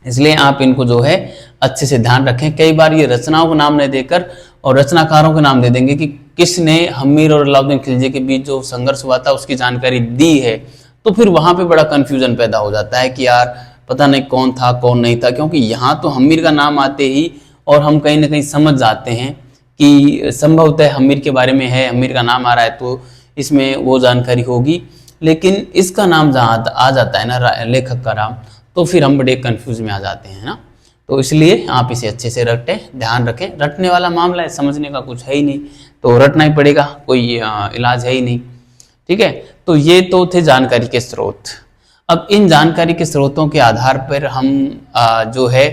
इसलिए आप इनको जो है अच्छे से ध्यान रखें। कई बार ये रचनाओं को नाम नहीं देकर और रचनाकारों के नाम दे देंगे कि किसने हमीर और अलाउद्दीन खिलजी के बीच जो संघर्ष हुआ था उसकी जानकारी दी है, तो फिर वहां पे बड़ा कंफ्यूजन पैदा हो जाता है कि यार पता नहीं कौन था कौन नहीं था, क्योंकि यहाँ तो हमीर का नाम आते ही और हम कहीं ना कहीं समझ जाते हैं कि संभवतः हमीर के बारे में है, हमीर का नाम आ रहा है तो इसमें वो जानकारी होगी। लेकिन इसका नाम जहाँ आ जाता है ना, लेखक का नाम, तो फिर हम बड़े कंफ्यूज में आ जाते हैं ना। तो इसलिए आप इसे अच्छे से रटें, ध्यान रखें। रटने वाला मामला है, समझने का कुछ है ही नहीं, तो रटना ही पड़ेगा, कोई इलाज है ही नहीं। ठीक है, तो ये तो थे जानकारी के स्रोत। अब इन जानकारी के स्रोतों के आधार पर हम जो है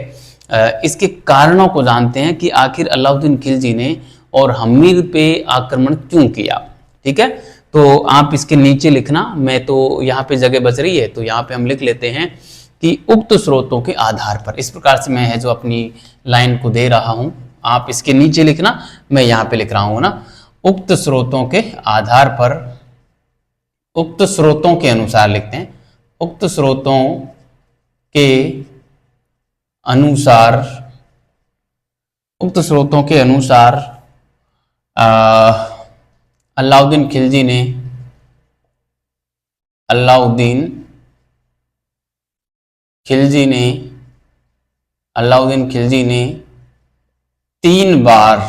इसके कारणों को जानते हैं कि आखिर अलाउद्दीन खिलजी ने और हमीर पे आक्रमण क्यों किया। ठीक है, तो आप इसके नीचे लिखना, मैं तो यहाँ पे जगह बच रही है तो यहाँ पे हम लिख लेते हैं कि उक्त स्रोतों के आधार पर। इस प्रकार से मैं है जो अपनी लाइन को दे रहा हूं, आप इसके नीचे लिखना, मैं यहाँ पे लिख रहा हूं ना, उक्त स्रोतों के आधार पर, उक्त स्रोतों के अनुसार लिखते हैं, उक्त स्रोतों के अनुसार, उक्त स्रोतों के अनुसार अलाउद्दीन खिलजी ने, अलाउद्दीन खिलजी ने 3 बार,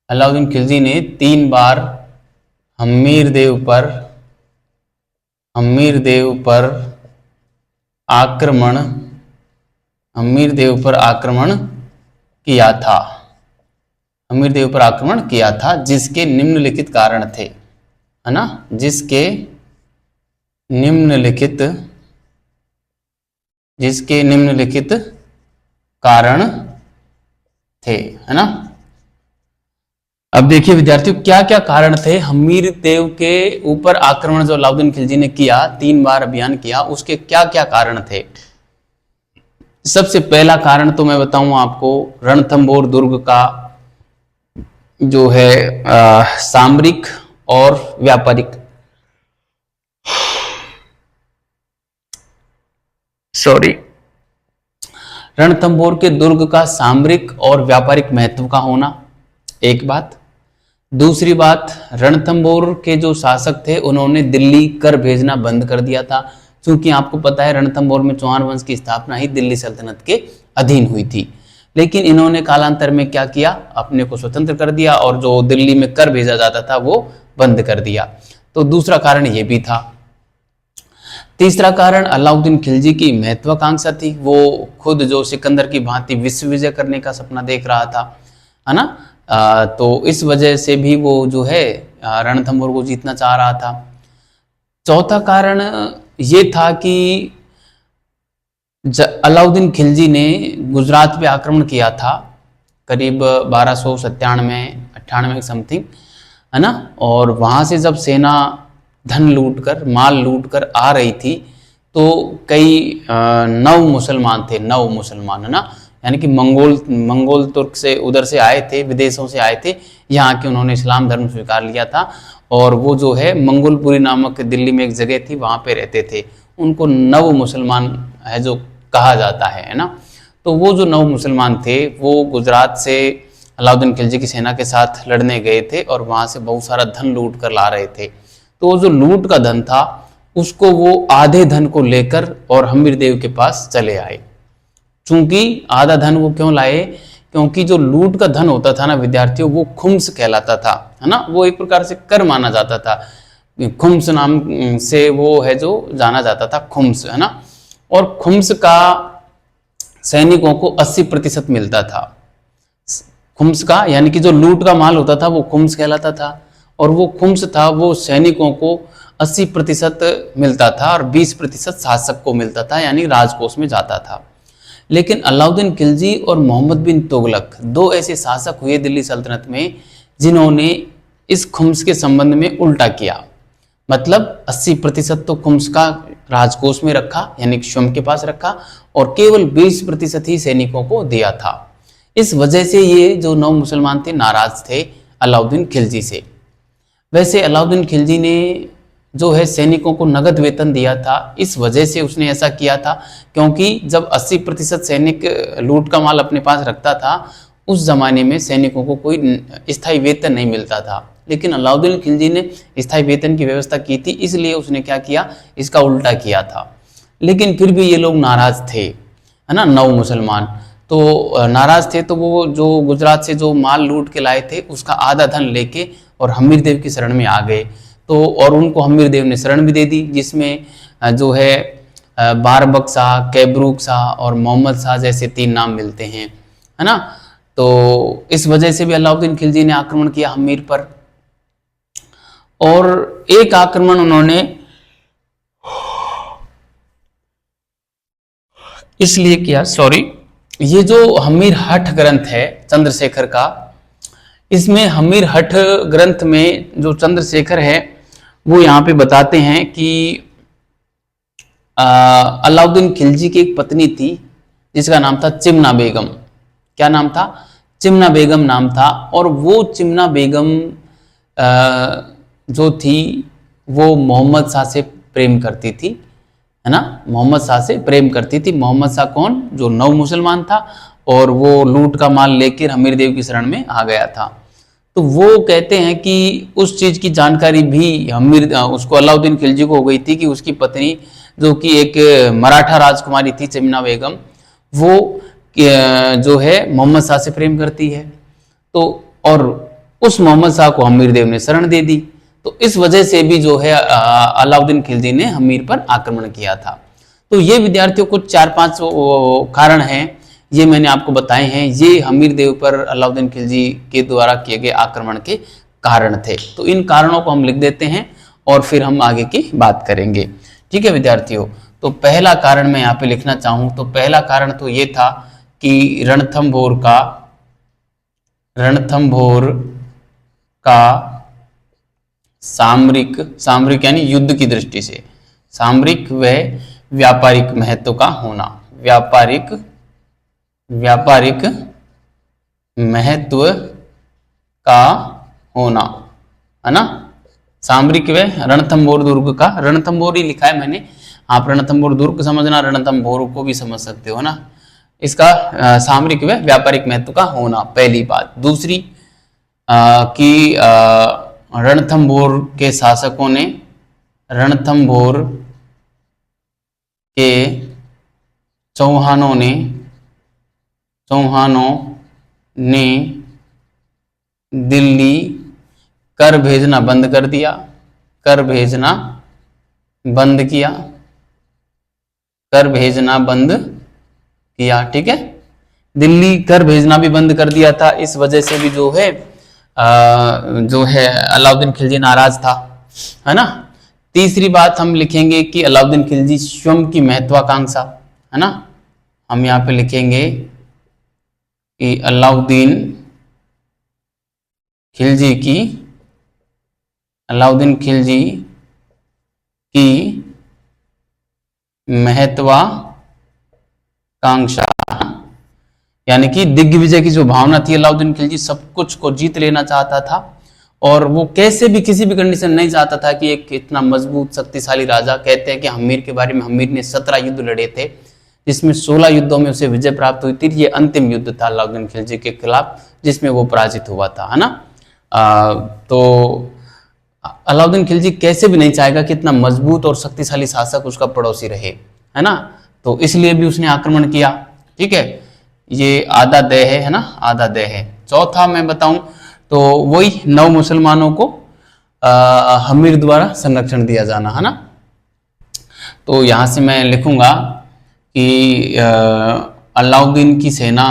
अलाउद्दीन खिलजी ने 3 बार हमीर देव पर आक्रमण किया था, हमीर देव पर आक्रमण किया था, जिसके निम्नलिखित कारण थे, है ना, जिसके निम्नलिखित कारण थे, है ना। अब देखिए विद्यार्थियों, क्या क्या कारण थे हमीर देव के ऊपर आक्रमण जो अलाउद्दीन खिलजी ने किया, 3 बार अभियान किया, उसके क्या क्या कारण थे। सबसे पहला कारण तो मैं बताऊं आपको, रणथंभौर दुर्ग का जो है सामरिक और व्यापारिक, रणथंभौर के दुर्ग का सामरिक और व्यापारिक महत्व का होना, एक बात। दूसरी बात, रणथंभौर के जो शासक थे उन्होंने दिल्ली कर भेजना बंद कर दिया था, क्योंकि आपको पता है रणथंभौर में चौहान वंश की स्थापना ही दिल्ली सल्तनत के अधीन हुई थी। लेकिन इन्होंने कालांतर में क्या किया, अपने को स्वतंत्र कर दिया और जो दिल्ली में कर भेजा जाता था वो बंद कर दिया। तो दूसरा कारण ये भी था। तीसरा कारण, अलाउद्दीन खिलजी की महत्वाकांक्षा थी, वो खुद जो सिकंदर की भांति विश्व विजय करने का सपना देख रहा था, है ना। तो इस वजह से भी वो जो है रणथंभौर को जीतना चाह रहा था। चौथा कारण ये था कि अलाउद्दीन खिलजी ने गुजरात पे आक्रमण किया था करीब 1297-98 समथिंग, है ना, और वहां से जब सेना धन लूटकर, माल लूटकर आ रही थी तो कई नव मुसलमान थे, नव मुसलमान, है ना, यानी कि मंगोल तुर्क से उधर से आए थे, विदेशों से आए थे, यहाँ के उन्होंने इस्लाम धर्म स्वीकार लिया था और वो जो है मंगोलपुरी नामक दिल्ली में एक जगह थी वहाँ पे रहते थे, उनको नव मुसलमान है जो कहा जाता है ना। तो वो जो नव मुसलमान थे वो गुजरात से अलाउद्दीन खिलजी की सेना के साथ लड़ने गए थे और वहाँ से बहुत सारा धन लूट कर ला रहे थे। तो जो लूट का धन था उसको वो आधे धन को लेकर और हमीर देव के पास चले आए। चूंकि आधा धन वो क्यों लाए, क्योंकि जो लूट का धन होता था ना विद्यार्थियों, वो खुम्स कहलाता था, है ना, वो एक प्रकार से कर माना जाता था, खुम्स नाम से वो है जो जाना जाता था, खुम्स, है ना। और खुम्स का सैनिकों को 80% मिलता था, खुम्स का, यानी कि जो लूट का माल होता था वो खुम्स कहलाता था और वो खुम्स था वो सैनिकों को 80% मिलता था और 20% शासक को मिलता था, यानी राजकोष में जाता था। लेकिन अलाउद्दीन खिलजी और मोहम्मद बिन तुगलक 2 ऐसे शासक हुए दिल्ली सल्तनत में जिन्होंने इस खुम्स के संबंध में उल्टा किया, मतलब 80% तो खुम्स का राजकोष में रखा, यानी स्वयं के पास रखा, और केवल 20% ही सैनिकों को दिया था। इस वजह से ये जो नौ मुसलमान थे नाराज थे अलाउद्दीन खिलजी से। वैसे अलाउद्दीन खिलजी ने जो है सैनिकों को नगद वेतन दिया था, इस वजह से उसने ऐसा किया था क्योंकि जब 80% सैनिक लूट का माल अपने पास रखता था उस जमाने में सैनिकों को कोई स्थायी वेतन नहीं मिलता था, लेकिन अलाउद्दीन खिलजी ने स्थायी वेतन की व्यवस्था की थी, इसलिए उसने क्या किया, इसका उल्टा किया था। लेकिन फिर भी ये लोग नाराज थे, है ना, नौ मुसलमान तो नाराज थे, तो वो जो गुजरात से जो माल लूट के लाए थे उसका आधा धन लेके और हमीर देव की शरण में आ गए। तो और उनको हमीर देव ने शरण भी दे दी, जिसमें जो है बारबक शाह, कैबरूक शाह और मोहम्मद शाह जैसे 3 नाम मिलते हैं, है ना। तो इस वजह से भी अलाउद्दीन खिलजी ने आक्रमण किया हमीर पर, और एक आक्रमण उन्होंने इसलिए किया, ये जो हमीर हठ ग्रंथ है चंद्रशेखर का, इसमें हमीर हठ ग्रंथ में जो चंद्रशेखर है वो यहाँ पे बताते हैं कि अलाउद्दीन खिलजी की एक पत्नी थी जिसका नाम था चिमना बेगम। क्या नाम था? चिमना बेगम नाम था। और वो चिमना बेगम जो थी वो मोहम्मद शाह से प्रेम करती थी, है ना, मोहम्मद शाह से प्रेम करती थी। मोहम्मद शाह कौन? जो नौ मुसलमान था और वो लूट का माल लेकर हमीर देव की शरण में आ गया था। तो वो कहते हैं कि उस चीज की जानकारी भी उसको अलाउद्दीन खिलजी को हो गई थी कि उसकी पत्नी जो कि एक मराठा राजकुमारी थी चिमना बेगम, वो जो है मोहम्मद शाह से प्रेम करती है। तो और उस मोहम्मद शाह को हमीर देव ने शरण दे दी। तो इस वजह से भी जो है अलाउद्दीन खिलजी ने हमीर पर आक्रमण किया था। तो ये विद्यार्थियों को 4-5 कारण हैं, ये मैंने आपको बताए हैं, ये हमीर देव पर अलाउद्दीन खिलजी के द्वारा किए गए आक्रमण के कारण थे। तो इन कारणों को हम लिख देते हैं और फिर हम आगे की बात करेंगे। ठीक है विद्यार्थियों, तो पहला कारण मैं यहाँ पे लिखना चाहूँ तो पहला कारण तो ये था कि रणथंभौर का सामरिक यानी युद्ध की दृष्टि से सामरिक व व्यापारिक महत्व का होना, व्यापारिक महत्व का होना, है ना। सामरिक व रणथंभौर दुर्ग का, रणथंभौर ही लिखा है मैंने, आप रणथंभौर दुर्ग समझना, रणथंभौर को भी समझ सकते हो ना। इसका सामरिक व व्यापारिक महत्व का होना, पहली बात। दूसरी कि रणथंभौर के शासकों ने, रणथंभौर के चौहानों ने दिल्ली कर भेजना बंद कर दिया, कर भेजना बंद किया। ठीक है, दिल्ली कर भेजना भी बंद कर दिया था। इस वजह से भी जो है अलाउद्दीन खिलजी नाराज था, है ना। तीसरी बात हम लिखेंगे कि अलाउद्दीन खिलजी स्वयं की महत्वाकांक्षा, है ना, हम यहाँ पे लिखेंगे कि अलाउद्दीन खिलजी की महत्वाकांक्षा, यानी कि दिग्विजय की जो भावना थी, अलाउद्दीन खिलजी सब कुछ को जीत लेना चाहता था और वो कैसे भी किसी भी कंडीशन नहीं चाहता था कि एक इतना मजबूत शक्तिशाली राजा, कहते हैं कि हमीर के बारे में, हमीर ने 17 युद्ध लड़े थे जिसमें 16 युद्धों में उसे विजय प्राप्त हुई थी। ये अंतिम युद्ध था अलाउद्दीन खिलजी के खिलाफ जिसमें वो पराजित हुआ था, है ना। तो अलाउद्दीन खिलजी कैसे भी नहीं चाहेगा कि इतना मजबूत और शक्तिशाली शासक उसका पड़ोसी रहे, है ना। तो इसलिए भी उसने आक्रमण किया। ठीक है, ये आधा दय है ना, आधा दय है। चौथा मैं बताऊं तो वही 9 मुसलमानों को हमीर द्वारा संरक्षण दिया जाना, है ना। तो यहां से मैं लिखूंगा कि अलाउद्दीन की सेना,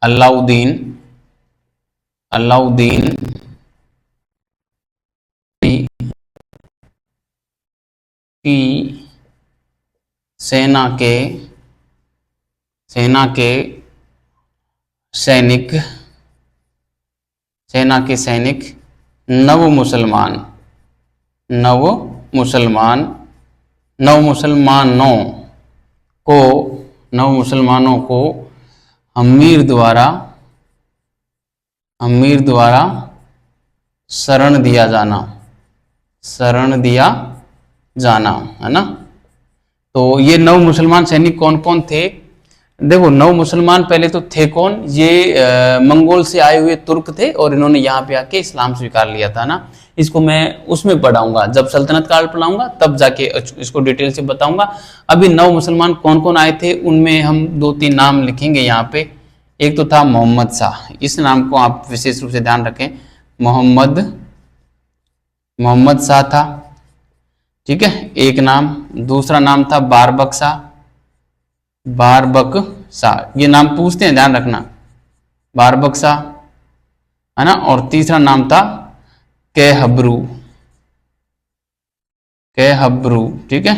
अलाउद्दीन की सेना के सैनिक नव मुसलमानों को हम्मीर द्वारा शरण दिया जाना, है ना। तो ये 9 मुसलमान सैनिक कौन कौन थे? देखो 9 मुसलमान पहले तो थे कौन, ये मंगोल से आए हुए तुर्क थे और इन्होंने यहाँ पे आके इस्लाम स्वीकार लिया था ना। इसको मैं उसमें पढ़ाऊंगा, जब सल्तनत काल पढ़ाऊंगा तब जाके इसको डिटेल से बताऊंगा। अभी 9 मुसलमान कौन कौन आए थे उनमें हम 2-3 नाम लिखेंगे यहाँ पे। एक तो था मोहम्मद शाह, इस नाम को आप विशेष रूप से ध्यान रखें, मोहम्मद शाह था, ठीक है, एक नाम। दूसरा नाम था बारबक शाह, ये नाम पूछते हैं, ध्यान रखना, बारबक शाह, है ना। और तीसरा नाम था कैहब्रू, ठीक है।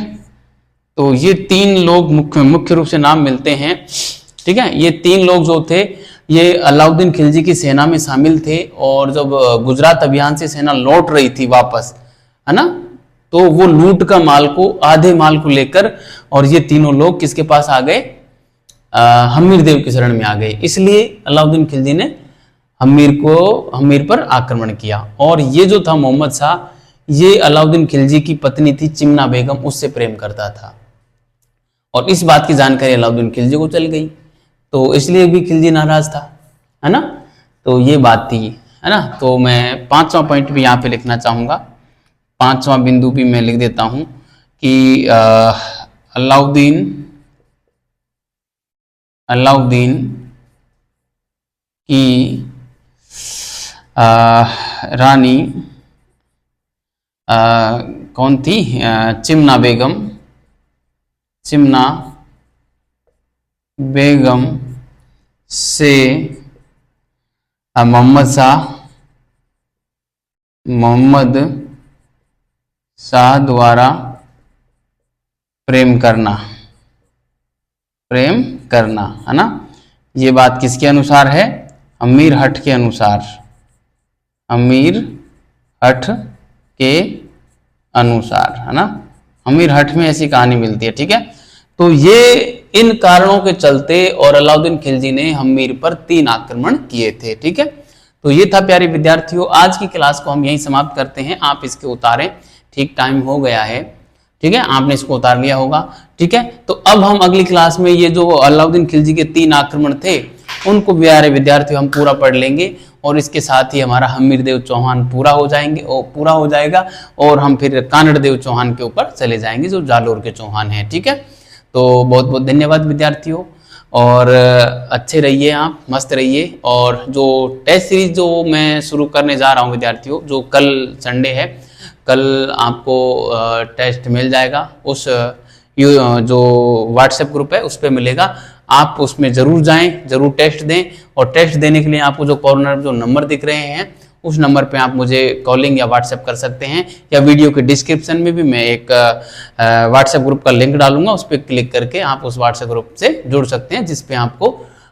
तो ये 3 लोग मुख्य रूप से नाम मिलते हैं, ठीक है। ये 3 लोग जो थे ये अलाउद्दीन खिलजी की सेना में शामिल थे, और जब गुजरात अभियान से सेना लौट रही थी वापस, है ना, तो वो लूट का आधे माल को लेकर, और ये तीनों लोग किसके पास आ गए? हम्मीर देव की शरण में आ गए। इसलिए अलाउद्दीन खिलजी ने हम्मीर पर आक्रमण किया। और ये जो था मोहम्मद शाह, ये अलाउद्दीन खिलजी की पत्नी थी चिमना बेगम, उससे प्रेम करता था, और इस बात की जानकारी अलाउद्दीन खिलजी को चल गई, तो इसलिए भी खिलजी नाराज था, है ना। तो ये बात थी, है ना। तो मैं 5वां पॉइंट भी यहाँ पे लिखना चाहूंगा, 5वां बिंदु भी मैं लिख देता हूं कि अलाउद्दीन की रानी कौन थी? चिमना बेगम से मोहम्मद शाह द्वारा प्रेम करना, है ना। ये बात किसके अनुसार है? हम्मीर हठ के अनुसार, है ना। हम्मीर हठ में ऐसी कहानी मिलती है, ठीक है। तो ये इन कारणों के चलते और अलाउद्दीन खिलजी ने हम्मीर पर 3 आक्रमण किए थे, ठीक है। तो ये था प्यारे विद्यार्थियों, आज की क्लास को हम यहीं समाप्त करते हैं। आप इसके उतारें, ठीक टाइम हो गया है, ठीक है, आपने इसको उतार लिया होगा, ठीक है। तो अब हम अगली क्लास में ये जो अलाउद्दीन खिलजी के 3 आक्रमण थे उनको प्यारे विद्यार्थियों हम पूरा पढ़ लेंगे, और इसके साथ ही हमारा हम्मीर देव चौहान पूरा हो जाएगा, और हम फिर कानड़ देव चौहान के ऊपर चले जाएंगे जो जालोर के चौहान हैं, ठीक है। तो बहुत बहुत धन्यवाद विद्यार्थियों, और अच्छे रहिए, आप मस्त रहिए। और जो टेस्ट सीरीज जो मैं शुरू करने जा रहा हूँ विद्यार्थियों, जो कल संडे है, कल आपको टेस्ट मिल जाएगा, उस जो व्हाट्सएप ग्रुप है उस पर मिलेगा, आप उसमें जरूर जाएं, जरूर टेस्ट दें। और टेस्ट देने के लिए आपको जो कॉर्नर जो नंबर दिख रहे हैं उस नंबर पे आप मुझे कॉलिंग या व्हाट्सएप कर सकते हैं, या वीडियो के डिस्क्रिप्शन में भी मैं एक व्हाट्सएप ग्रुप का लिंक डालूंगा, उस पर क्लिक करके आप उस व्हाट्सएप ग्रुप से जुड़ सकते हैं, जिसपे आपको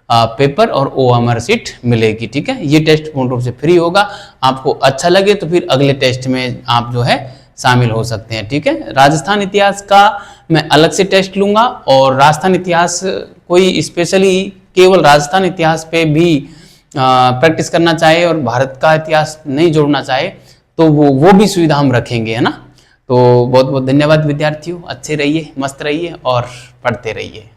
पेपर और OMR शीट मिलेगी, ठीक है। ये टेस्ट पूर्ण रूप से फ्री होगा, आपको अच्छा लगे तो फिर अगले टेस्ट में आप जो है शामिल हो सकते हैं, ठीक है। राजस्थान इतिहास का मैं अलग से टेस्ट लूंगा, और राजस्थान इतिहास कोई स्पेशली केवल राजस्थान इतिहास पे भी प्रैक्टिस करना चाहे और भारत का इतिहास नहीं जोड़ना चाहे तो वो भी सुविधा हम रखेंगे, है ना। तो बहुत बहुत धन्यवाद विद्यार्थियों, अच्छे रहिए, मस्त रहिए और पढ़ते रहिए।